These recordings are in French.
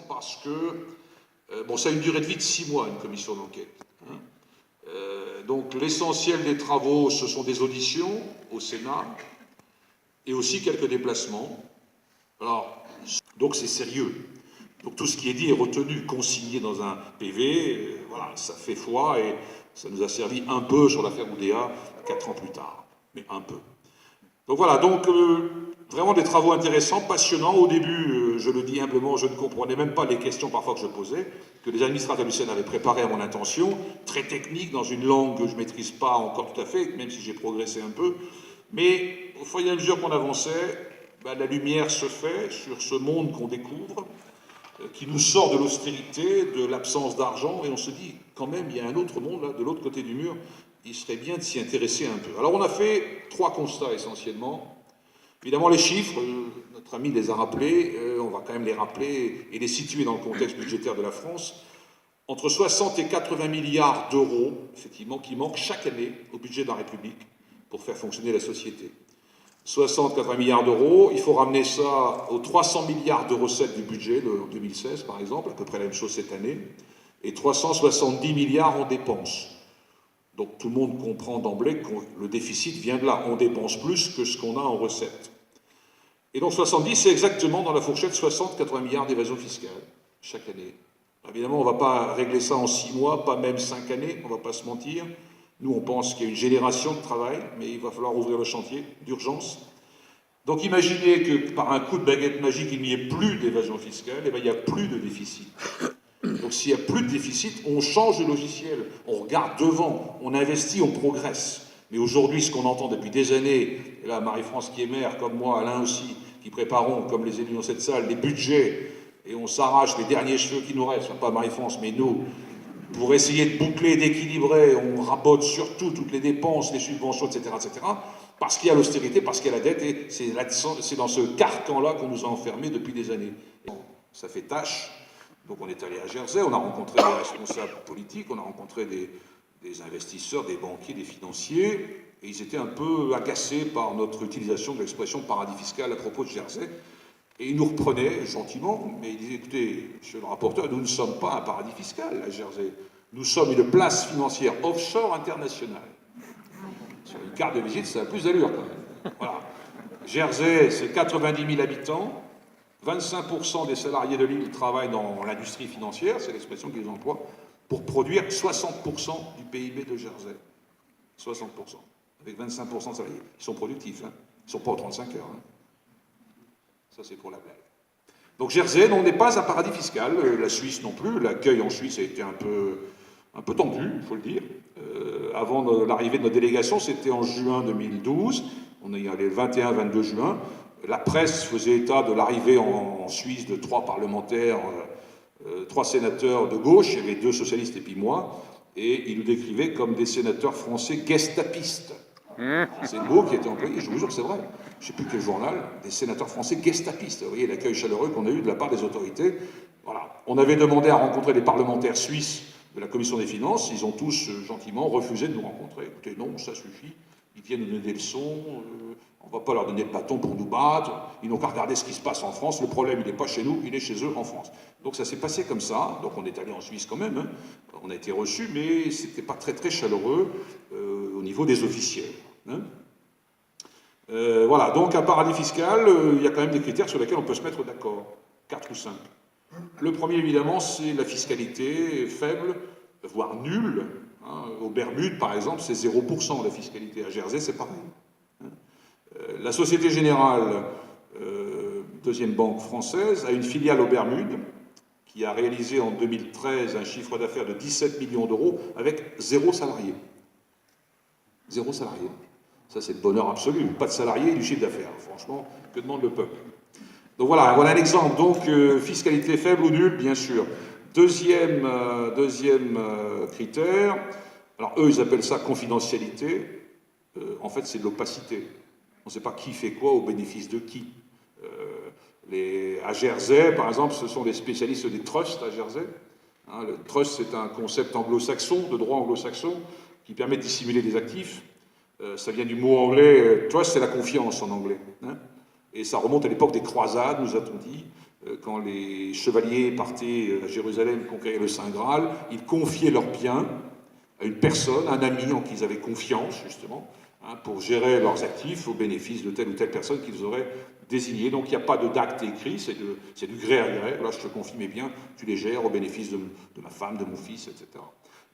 Parce que, bon, ça a une durée de vie de 6 mois, une commission d'enquête. Hein. Donc l'essentiel des travaux, ce sont des auditions au Sénat et aussi quelques déplacements. Alors, donc c'est sérieux. Donc tout ce qui est dit est retenu, consigné dans un PV, voilà, ça fait foi et ça nous a servi un peu sur l'affaire Oudéa 4 ans plus tard, mais un peu. Donc voilà, donc vraiment des travaux intéressants, passionnants. Au début, je le dis humblement, je ne comprenais même pas les questions parfois que je posais, que les administrateurs du Sénat avaient préparées à mon intention, très technique, dans une langue que je ne maîtrise pas encore tout à fait, même si j'ai progressé un peu. Mais au fur et à mesure qu'on avançait, la lumière se fait sur ce monde qu'on découvre, qui nous sort de l'austérité, de l'absence d'argent, et on se dit, quand même, il y a un autre monde, là, de l'autre côté du mur, il serait bien de s'y intéresser un peu. Alors on a fait 3 constats essentiellement. Évidemment les chiffres, notre ami les a rappelés, on va quand même les rappeler et les situer dans le contexte budgétaire de la France. Entre 60 et 80 milliards d'euros, effectivement, qui manquent chaque année au budget de la République pour faire fonctionner la société. 60-80 milliards d'euros, il faut ramener ça aux 300 milliards de recettes du budget de 2016 par exemple, à peu près la même chose cette année, et 370 milliards en dépenses. Donc tout le monde comprend d'emblée que le déficit vient de là, on dépense plus que ce qu'on a en recettes. Et donc 70, c'est exactement dans la fourchette 60-80 milliards d'évasion fiscale chaque année. Évidemment, on ne va pas régler ça en 6 mois, pas même 5 années, on ne va pas se mentir. Nous, on pense qu'il y a une génération de travail, mais il va falloir ouvrir le chantier d'urgence. Donc imaginez que par un coup de baguette magique, il n'y ait plus d'évasion fiscale, et bien il n'y a plus de déficit. Donc s'il n'y a plus de déficit, on change de logiciel, on regarde devant, on investit, on progresse. Mais aujourd'hui, ce qu'on entend depuis des années, et là Marie-France qui est maire, comme moi, Alain aussi, qui préparons, comme les élus dans cette salle, des budgets, et on s'arrache les derniers cheveux qui nous restent, enfin pas Marie-France, mais nous, pour essayer de boucler, d'équilibrer, on rabote surtout toutes les dépenses, les subventions, etc., parce qu'il y a l'austérité, parce qu'il y a la dette, et c'est dans ce carcan-là qu'on nous a enfermés depuis des années. Ça fait tâche. Donc on est allé à Jersey, on a rencontré des responsables politiques, on a rencontré des investisseurs, des banquiers, des financiers, et ils étaient un peu agacés par notre utilisation de l'expression paradis fiscal à propos de Jersey. Et ils nous reprenaient gentiment, mais ils disaient, écoutez, monsieur le rapporteur, nous ne sommes pas un paradis fiscal à Jersey. Nous sommes une place financière offshore internationale. Sur une carte de visite, ça a plus d'allure quand même. Voilà. Jersey, c'est 90 000 habitants. 25% des salariés de l'île travaillent dans l'industrie financière, c'est l'expression qu'ils emploient, pour produire 60% du PIB de Jersey. 60%. Avec 25% de salariés. Ils sont productifs, hein. Ils ne sont pas aux 35 heures. Hein. Ça, c'est pour la blague. Donc Jersey, on n'est pas un paradis fiscal, la Suisse non plus. L'accueil en Suisse a été un peu tendu, il faut le dire. Avant l'arrivée de notre délégation, c'était en juin 2012. On est allé le 21-22 juin. La presse faisait état de l'arrivée en Suisse de 3 parlementaires, 3 sénateurs de gauche, il y avait 2 socialistes et puis moi, et ils nous décrivaient comme des sénateurs français gestapistes. C'est le mot qui a été employé, je vous jure que c'est vrai. Je ne sais plus quel journal, des sénateurs français gestapistes. Vous voyez l'accueil chaleureux qu'on a eu de la part des autorités. Voilà. On avait demandé à rencontrer des parlementaires suisses de la Commission des finances, ils ont tous gentiment refusé de nous rencontrer. Écoutez, non, ça suffit, ils viennent nous donner des leçons, on ne va pas leur donner de bâton pour nous battre, ils n'ont qu'à regarder ce qui se passe en France, le problème il n'est pas chez nous, il est chez eux en France. Donc ça s'est passé comme ça, donc on est allé en Suisse quand même, hein. On a été reçus, mais c'était pas très très chaleureux au niveau des officiels. Hein. Voilà, donc un paradis fiscal, il y a quand même des critères sur lesquels on peut se mettre d'accord, 4 ou 5. Le premier évidemment c'est la fiscalité faible, voire nulle. Hein. Aux Bermudes par exemple c'est 0% la fiscalité, à Jersey c'est pareil. La Société Générale, deuxième banque française, a une filiale aux Bermudes qui a réalisé en 2013 un chiffre d'affaires de 17 millions d'euros avec 0 salarié. 0 salarié. Ça, c'est le bonheur absolu. Pas de salarié et du chiffre d'affaires. Franchement, que demande le peuple? Donc voilà un exemple. Donc, fiscalité faible ou nulle, bien sûr. Deuxième critère, alors eux, ils appellent ça confidentialité. En fait, c'est de l'opacité. On ne sait pas qui fait quoi au bénéfice de qui. À Jersey, par exemple, ce sont des spécialistes des trusts à Jersey. Hein, le trust, c'est un concept anglo-saxon, de droit anglo-saxon, qui permet de dissimuler des actifs. Ça vient du mot anglais, trust, c'est la confiance en anglais. Hein, et ça remonte à l'époque des croisades, nous a-t-on dit. quand les chevaliers partaient à Jérusalem conquérir le Saint Graal, ils confiaient leurs biens à une personne, un ami en qui ils avaient confiance, justement, hein, pour gérer leurs actifs au bénéfice de telle ou telle personne qu'ils auraient désignée. Donc il n'y a pas d'acte écrit, c'est du gré à gré. Là, je te confie mes biens, tu les gères au bénéfice de ma femme, de mon fils, etc.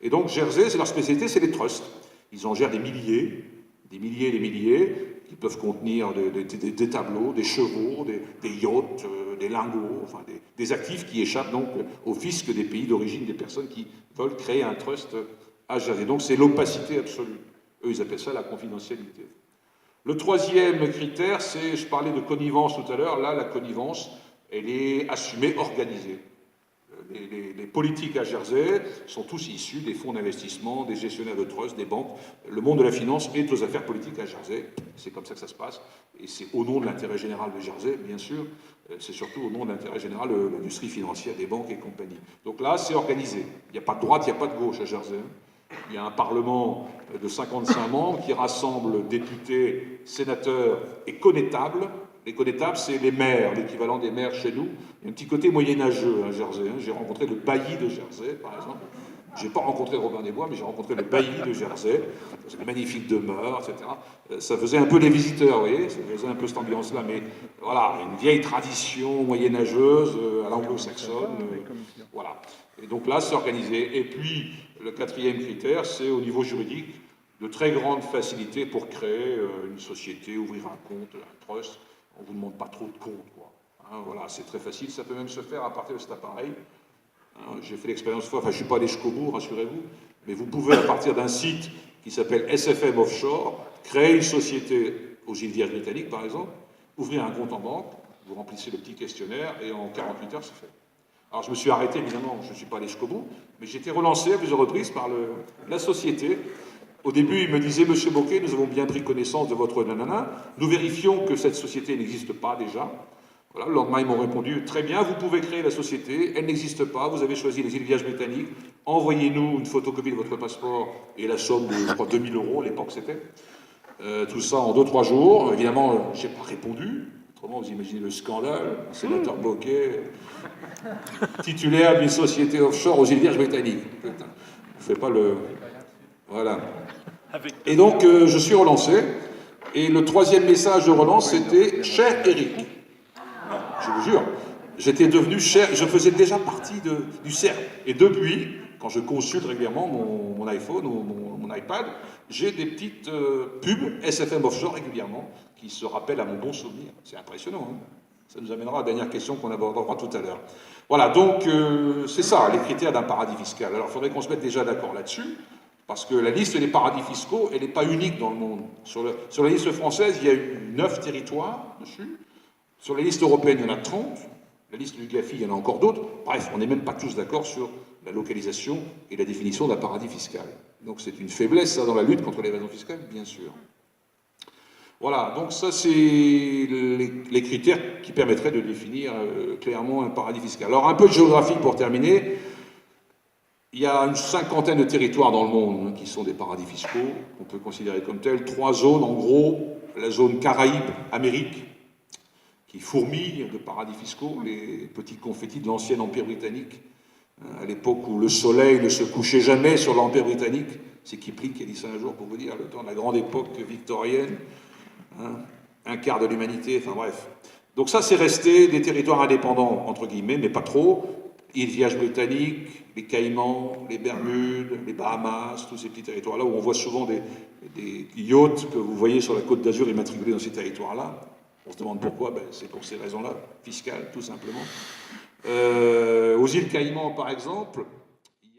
Et donc Jersey, c'est leur spécialité, c'est les trusts. Ils en gèrent des milliers et des milliers, qui peuvent contenir des tableaux, des chevaux, des yachts, des lingots, enfin des actifs qui échappent donc au fisc des pays d'origine des personnes qui veulent créer un trust à Jersey. Donc c'est l'opacité absolue. Eux, ils appellent ça la confidentialité. Le troisième critère, c'est, je parlais de connivence tout à l'heure, là, la connivence, elle est assumée, organisée. Les politiques à Jersey sont tous issus des fonds d'investissement, des gestionnaires de trust, des banques. Le monde de la finance est aux affaires politiques à Jersey. C'est comme ça que ça se passe. Et c'est au nom de l'intérêt général de Jersey, bien sûr. C'est surtout au nom de l'intérêt général de l'industrie financière, des banques et compagnie. Donc là, c'est organisé. Il n'y a pas de droite, il n'y a pas de gauche à Jersey. Il y a un parlement de 55 membres qui rassemble députés, sénateurs et connétables. Les connétables, c'est les maires, l'équivalent des maires chez nous. Il y a un petit côté moyenâgeux à Jersey. J'ai rencontré le bailli de Jersey, par exemple. Je n'ai pas rencontré Robin des Bois, mais j'ai rencontré le bailli de Jersey. C'est une magnifique demeure, etc. Ça faisait un peu les visiteurs, vous voyez, ça faisait un peu cette ambiance-là. Mais voilà, une vieille tradition moyenâgeuse à l'anglo-saxonne. Voilà. Et donc là, c'est organisé. Et puis, le quatrième critère, c'est au niveau juridique, de très grandes facilités pour créer une société, ouvrir un compte, un trust. On ne vous demande pas trop de comptes, quoi. Hein, voilà, c'est très facile. Ça peut même se faire à partir de cet appareil. Hein, j'ai fait l'expérience une fois, enfin, je ne suis pas allé jusqu'au bout, rassurez-vous, mais vous pouvez, à partir d'un site qui s'appelle SFM Offshore, créer une société aux îles Vierges britanniques, par exemple, ouvrir un compte en banque, vous remplissez le petit questionnaire, et en 48 heures, c'est fait. Alors, je me suis arrêté, évidemment, je ne suis pas allé jusqu'au bout, mais j'ai été relancé à plusieurs reprises par la société. Au début, il me disait, Monsieur Bocquet, nous avons bien pris connaissance de votre nanana, nous vérifions que cette société n'existe pas déjà. Voilà, le lendemain, ils m'ont répondu, très bien, vous pouvez créer la société, elle n'existe pas, vous avez choisi les îles Vierges britanniques, envoyez-nous une photocopie de votre passeport et la somme de, je crois, 2000 € à l'époque c'était. Tout ça en 2-3 jours. Évidemment, je n'ai pas répondu. Autrement, vous imaginez le scandale. Le sénateur Bocquet, titulaire d'une société offshore aux îles Vierges britanniques. Putain, je ne fais pas le... Voilà. Et donc, je suis relancé. Et le troisième message de relance, c'était « Cher Eric ». Je vous jure, j'étais devenu cher, je faisais déjà partie du cercle. Et depuis, quand je consulte régulièrement mon iPhone ou mon iPad, j'ai des petites pubs SFM Offshore régulièrement qui se rappellent à mon bon souvenir. C'est impressionnant, hein. Ça nous amènera à la dernière question qu'on abordera tout à l'heure. Voilà, donc c'est ça, les critères d'un paradis fiscal. Alors il faudrait qu'on se mette déjà d'accord là-dessus, parce que la liste des paradis fiscaux, elle n'est pas unique dans le monde. Sur la liste française, il y a eu 9 territoires dessus. Sur la liste européenne, il y en a 30. La liste du GAFI, il y en a encore d'autres. Bref, on n'est même pas tous d'accord sur la localisation et la définition d'un paradis fiscal. Donc c'est une faiblesse, ça, dans la lutte contre l'évasion fiscale, bien sûr. Voilà, donc ça, c'est les critères qui permettraient de définir clairement un paradis fiscal. Alors, un peu de géographie pour terminer. Il y a une 50aine de territoires dans le monde qui sont des paradis fiscaux, qu'on peut considérer comme tels. 3 zones, en gros, la zone Caraïbes-Amérique, qui fourmille de paradis fiscaux, les petits confettis de l'ancien Empire britannique, à l'époque où le soleil ne se couchait jamais sur l'Empire britannique. C'est Kipling qui a dit ça un jour, pour vous dire, le temps de la grande époque victorienne, hein, un quart de l'humanité, enfin bref. Donc ça, c'est resté des territoires indépendants, entre guillemets, mais pas trop. Îles Vierges britanniques, les Caïmans, les Bermudes, les Bahamas, tous ces petits territoires-là où on voit souvent des yachts que vous voyez sur la Côte d'Azur immatriculés dans ces territoires-là. On se demande pourquoi, ben, c'est pour ces raisons-là, fiscales, tout simplement. Aux îles Caïmans, par exemple,